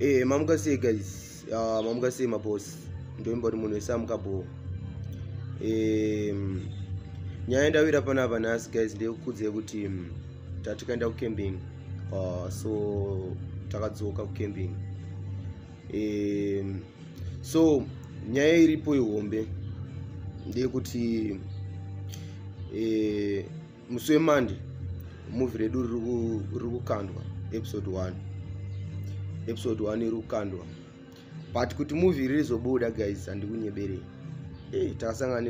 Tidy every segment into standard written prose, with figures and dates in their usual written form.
Mamukase guys, mamukase maboss. Ndoimba kuti munhu wese amukabo. Nyaya ndawira panapa nhasi guys ndeyekukudze kuti tatikaenda kucamping. So takadzoka kucamping. So nyaya iripo ihombe ndeyekuti musi weMonday movie redu riri kukandwa episode 1 iri kukandwa, but kuti movie rizobuda guys handikunyeberei. Takasangana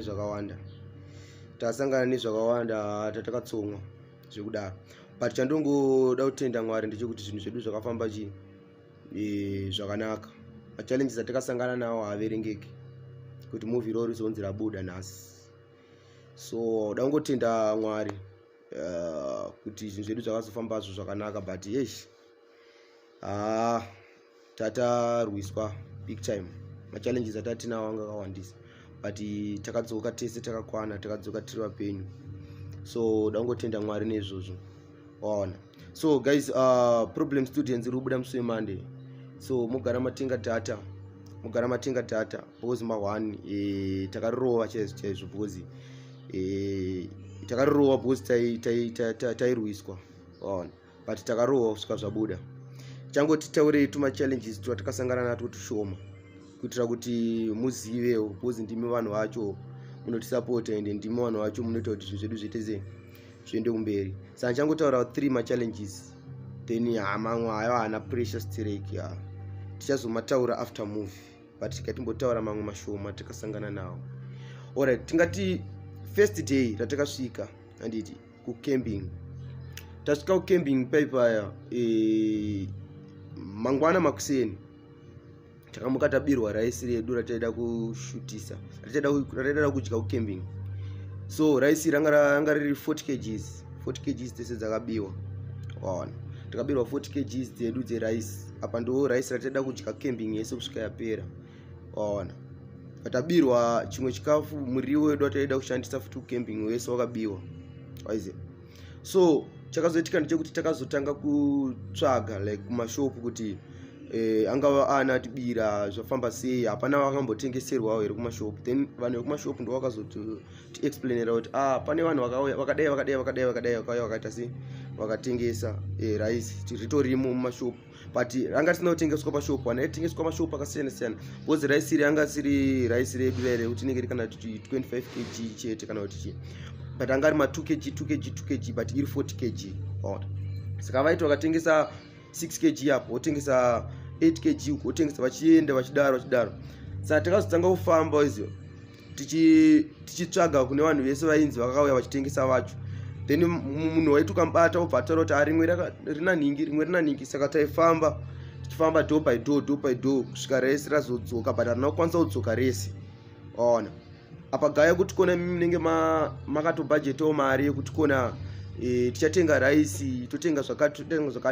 nezvakawanda tatakatsomwa zvekudaro, but chandongoda kutenda Mwari ndechekuti zvinhu zvedu zvakafamba zvakanaka. Machallenges atakasangana nawo haaverengeki kuti movie roro rizonzi rabuda nhasi. So dangotenda Mwari kuti zvinhu zvedu zvakazofambazvo zvakanaka, but tatarwiswa big time. Machallenges atatinawo anga akawandisa, but takadzoka tese takakwana, takadzoka tiri vapenyu. So dangotenda Mwari nezvozvo. Waona. So guys, problem students iri kubuda musi weMonday. So mugara matenga data because ma1 takarova chaizvo because takarova because tairwiswa. Waona. But takarova kusvika zvabuda. Changoti taurei tuma challenges twatakasangana natwo tushoma kuitira kuti muzivewo, because ndimi vanhu vacho munotisapota ende ndimi vanhu vacho munoita kuti zvinhu zvedu zviite zviende kumberi. Saka changotaura 3 ma challenges, then mamwe ayo haana pressure strike. Tichazomataura after movie, but tikatimbotaura mamwe mashoma takasangana nawo. Alright, tingati first day ratakasvika handiti kucamping. Tasvika kucamping paipaya mangwana makuseni takamuka tabirwa raisi redu rataida kushutisa, rataida kudya kucamping. So raisi ranga riri 40 kgs tese dzakabiwa. Waona, takabirwa 40 kgs dzedu dzeraisi. Apa ndo raisi rataida kudya camping yese kusvika yapera. Waona, patabirwa chimwe chikafu, muriwo wedu wataida kushandisa futi kucamping wese wakabiwa. Waize. So chakazoitika ndechekuti takazotanga kutsvaga like kumashopu kuti angava anatibira zvafamba sei, hapana vakambotengeserwawo here kumashopu. Then vanhu vekumashopu ndo vakazoti explainera kuti pane vanhu vakadai vakauya vakaita sei vakatengesa raisi ritorimo mumashopu, but ranga risina kutengeswa pashopu. Anaitengeswa mashopu akasiyana-siyana because raisi iri anga siri raisi redu rere kuti inenge iri kana kuti 25 kg chete kana kuti chii, but anga ari ma 2 kg but iri 40 kg. Saka vaiti vakatengesa 6 kg apo wotengesa 8 kg uko wotengesa vachienda vachidaro. Saka takazotanga kufamba izvo tichitsvaga kune vanhu vese vainzi vakauya vachitengesa vacho. Then munhu waitukambata obva ataura kuti rimwe rina ningi. Saka taifamba tichifamba door by door kusvika rese razodzoka, but harina kukwanisa kudzoka rese. Waona, apa gaya kuti kona munenge makatobhajetawo mari yekuti kona tichatenga raisi, totenga zvakati,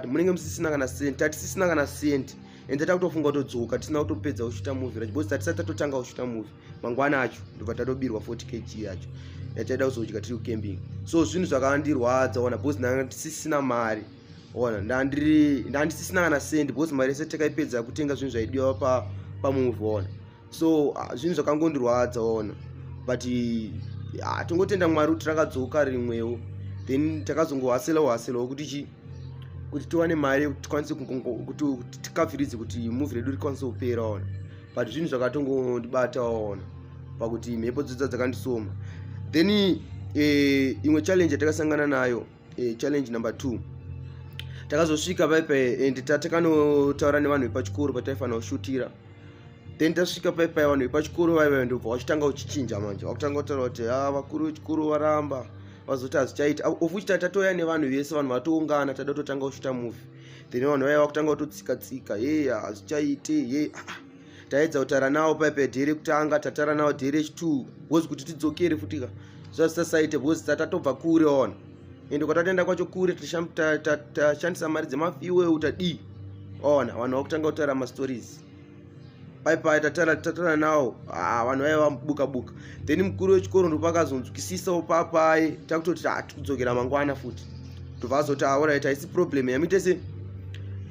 munenge musisina kana senti. Tatisisina kana senti ende takutofunga kutodzoka tisina kutopedza kushuta movie racho, because tatisati tatotanga kushuta movie mangwana acho ndobva tatobirwa 40 kg yacho yataida kuzodya tiri kucamping. So zvinhu zvakandirwadza, ona, because ndanga ndisisina mari. Ona, ndandisisina kana senti because mari yese takaipedza kutenga zvinhu zvaidiwa pamovie. Ona, so zvinhu zvakangondirwadza. Ona, but tongotenda Mwari kuti rakadzoka rimwewo. Then takazongohaselawo kuti tiwane mari kuti tikwanise kuti tikabviridze kuti movie redu rikwanise kupera. Ona, but zvinhu zvakatongondibata. Ona, pakuti mhepo dzodza dzakandisoma. Then imwe challenge yatakasangana nayo, challenge number 2, takazosvika paipai and tatakanotaura nevanhu vepachikoro pataifanira kushutira. Then tasvika paipai vanhu vepachikoro vaiva ndobva vachitanga kuchichinja manje, vakutanga kutaura kuti vakuru vechikoro varamba vazoti hazvichaita. Ofuchita tatoya nevanhu vese, vanhu vatoungana tada kutotanga kushuta movie. Then vanhu vaiva kutanga kutotsika hazvichaite. Taedza kutaura navo paipai dheri kutanga, tataura navo dheri rechi2 because kuti tidzokere futika zvazvisasaite because tatobva kure. Ona, ende kwatatoenda kwacho kure tashandisa mari dzemafuel tadii. Ona, vanhu vakutanga kutaura mastories paipai tataura navo, vanhu vaiva buka. Then mukuru wechikoro ndopakazonzwisisawo papai takutoti tikudzokera mangwana futi. Ndobva azoti alright, haisi problem yamuite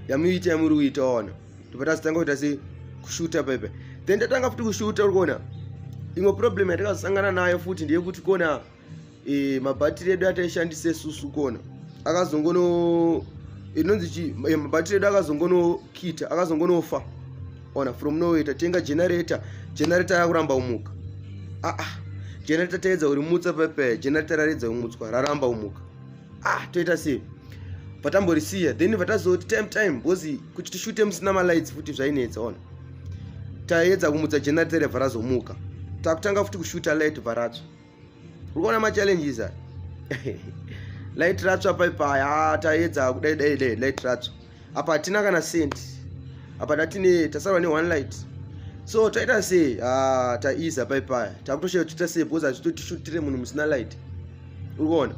yamuita yamuri kuita. Ona, ndobva tazotanga kuita se kushuta pepe. Then tatanga futi kushuta uri kuona imwe problem yatakazosangana nayo futi ndeyekuti kuona mabhatiri edu ataishandise susu kuona akazongono inonzi mabhatiri edu akazongonokita akazongonofa ona from nowhere. Tatenga generator yakuramba umuka. Generator taedza uri mutsa pepe, generator raredza umutswa raramba umuka. Toita sei patamborisiya. Then vatazoti time bozi kuti tishute musina malights futi zvainetsa ona. Taedza kumutsa generator rebva razomuka, takutanga futi kushuta light bva urikuona machallenges aya. Light ratsva paipaya taedza kudai light ratsva apa hatina kana cent apa tasarwa ne1 light. So taita sei taiza paipaya takutosheya tuita sei bozi achitotishutire munhu musina light. Urikuona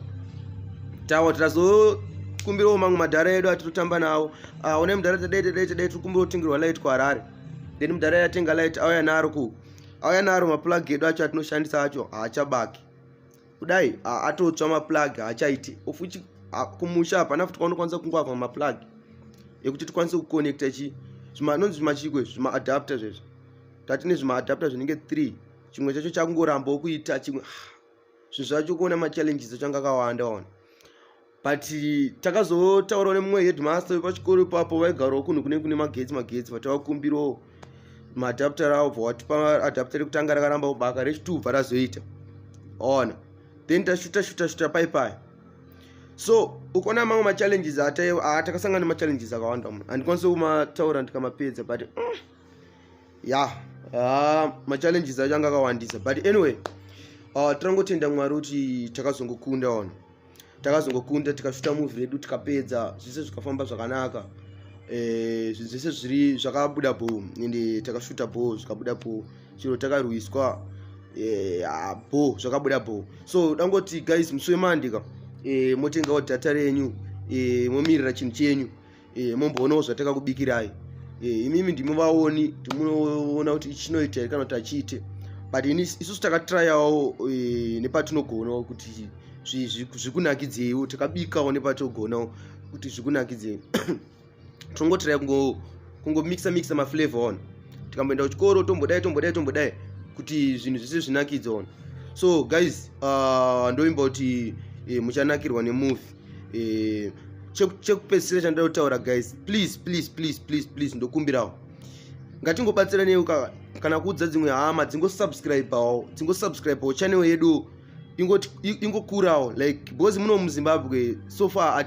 tawa tirazokumbirawo mamwe madhara edu atitotamba nawo. One mudhara tadai tikumbira kutingirwa light kuHarare. Then mudhara yatenga light auya naro maplug edu acho atinoshandisa acho haachabaki kudai atotsva maplug haachaiti ofuchi kumusha hapana futi kwaunokwanisa kungwavha maplug ekuti tikwanise kuconnecta zvinonzi zvimachikwe zvimaadapter zvezvo. Tatine zvimaadapter zvinenge 3 chimwe chacho chakungorambawo kuita chimwe zvinhu zvacho kuona machallenges achanga akawanda ona. But takazotaurawo nemumwe headmaster pachikoro ipapo vaigarawo kunhu kune magetsi vatavakumbirawo maadapter avo bva watipa adapter rekutanga rakaramba kubaka rechi2 bva razoita ona. Then tashuta paipaya. So ukaona mamwe machallenges takasangana nemachallenges akawanda munhu handikwanisi kumataura ndikamapedza but machallenges acho anga akawandisa. But anyway tirangotenda Mwari kuti takazongokunda ona. Takazongokunda tikashuta movie redu tikapedza zvese zvikafamba zvakanaka. Zvese zviri zvakabuda boom ende takashuta bo zvikabuda bo chiro takarwiswa zvakabuda bo. So dangoti guys musi wemandika motengawo data renyu momirira chinhu chenyu momboonawo zvatakakubikirai. Imimi ndimovaoni timunoona kuti chinoita here kana kuti achiite. But isusu takatrayawo nepatinogonawo kuti zvikunakidzeiwo takabikawo nepatogonawo kuti zvikunakidzei. Tongotiraya kungomixa maflavor on tikamboenda kuchikoro tombodai kuti zvinhu zvese zvinakidza on. So guys ndoimba kuti muchanakirwa nemovie. Chekupedzisira chandada kutaura guys, please ndokumbirawo ngatingobatsiranewo kana kuudza dzimwe hama dzingosubscribewo channel yedu ingokurawo like because muno muZimbabwe so far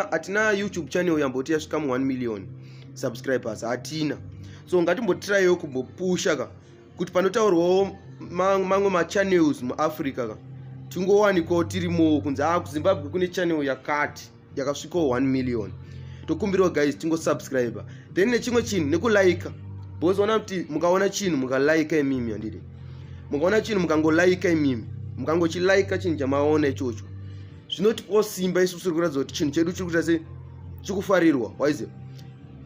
atina YouTube channel yamboti yasvika mu 1 million subscribers hatina. So ngatimbotiraiwo kumbopusha kuti panotaurwawo mamwe machannels muAfrica tingowanikwawo tirimo kunze kuZimbabwe kune channel yakati yakasvikawo 1 million. Tokumbirawo guys tingosubscribe. Then nechimwe chinhu nekulike because ona kuti mukaona chinhu mukalike imimi handidi mukaona chinhu mukangolike imimi mukangochilike chinhu chamaona ichocho zvinotipawo simba isusu tiri kuratidza kuti chinhu chedu chiri kuita se chikufarirwa waize.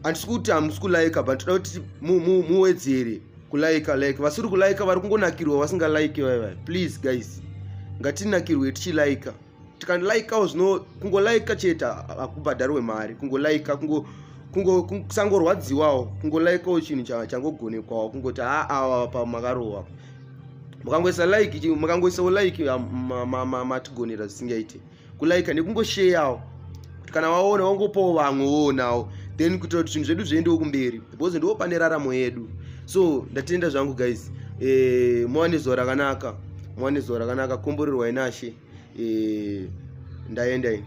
Handisi kuti hamusi kulike but toda kuti muwedzere kulike vasiri kulike vari kungonakirwa vasingalike vaiva. Please guys ngatinakirwe tichilike. Tikandilikewo zvino kungolike chete hakubhadharwe mari kungolike kusangorwadziwawo kungolikewo chinhu changogonekwawo kungoti awa pamakarohwa mukangoisa like mukangoisawo like matigonera zvisingaite kulike nekungoshareawo kuti kana waona wangopawo vamwe woonawo then kuita kuti zvinhu zvedu zviendewo kumberi because ndiwo pane raramo yedu. So ndatenda zvangu guys muwane zuva rakanaka komborerwa inashe ndaenda ini.